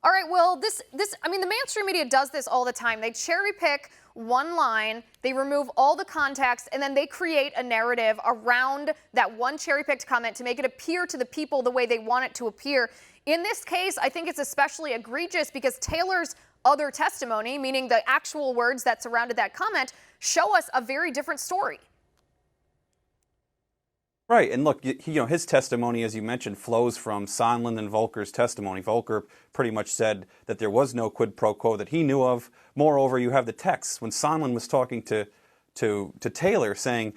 All right, well, I mean, the mainstream media does this all the time. They cherry pick one line, they remove all the context, and then they create a narrative around that one cherry picked comment to make it appear to the people the way they want it to appear. In this case, I think it's especially egregious because Taylor's other testimony, meaning the actual words that surrounded that comment, show us a very different story. Right, and look, his testimony, as you mentioned, flows from Sondland and Volker's testimony. Volker pretty much said that there was no quid pro quo that he knew of. Moreover, you have the texts when Sondland was talking to Taylor, saying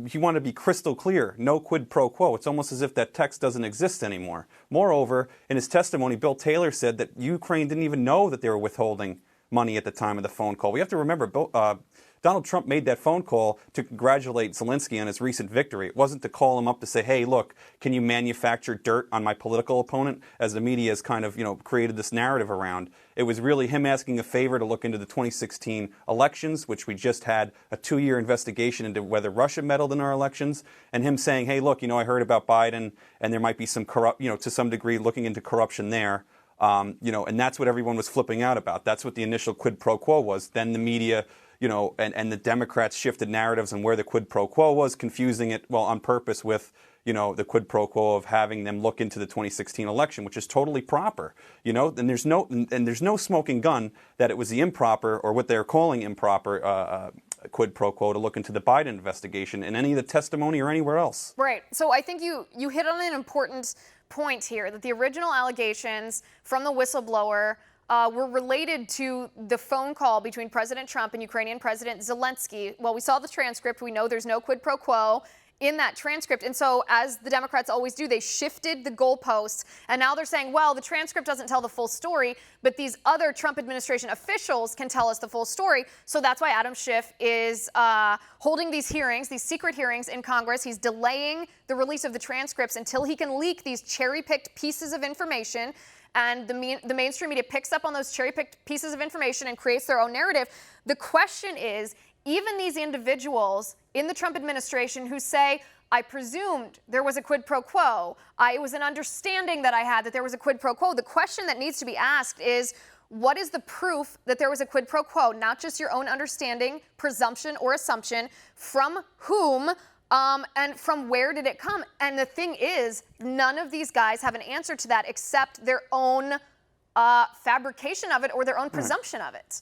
he wanted to be crystal clear, no quid pro quo. It's almost as if that text doesn't exist anymore. Moreover, in his testimony, Bill Taylor said that Ukraine didn't even know that they were withholding money at the time of the phone call. We have to remember, Donald Trump made that phone call to congratulate Zelensky on his recent victory. It wasn't to call him up to say, hey, look, can you manufacture dirt on my political opponent, as the media has kind of, created this narrative around. It was really him asking a favor to look into the 2016 elections, which we just had a 2-year investigation into whether Russia meddled in our elections, and him saying, hey, look, I heard about Biden, and there might be some to some degree looking into corruption there. And that's what everyone was flipping out about. That's what the initial quid pro quo was. Then the media, and the Democrats shifted narratives on where the quid pro quo was, confusing it, on purpose with, the quid pro quo of having them look into the 2016 election, which is totally proper, and there's no smoking gun that it was the improper, or what they're calling improper, quid pro quo to look into the Biden investigation in any of the testimony or anywhere else. Right. So I think you hit on an important point here, that the original allegations from the whistleblower were related to the phone call between President Trump and Ukrainian President Zelensky. Well, we saw the transcript. We know there's no quid pro quo in that transcript. And so, as the Democrats always do, they shifted the goalposts. And now they're saying, well, the transcript doesn't tell the full story, but these other Trump administration officials can tell us the full story. So that's why Adam Schiff is holding these hearings, these secret hearings in Congress. He's delaying the release of the transcripts until he can leak these cherry-picked pieces of information. And the mainstream media picks up on those cherry-picked pieces of information and creates their own narrative. The question is, even these individuals in the Trump administration who say, I presumed there was a quid pro quo, it was an understanding that I had that there was a quid pro quo, the question that needs to be asked is, what is the proof that there was a quid pro quo? Not just your own understanding, presumption, or assumption. From whom? And from where did it come? And the thing is, none of these guys have an answer to that except their own fabrication of it or their own presumption of it.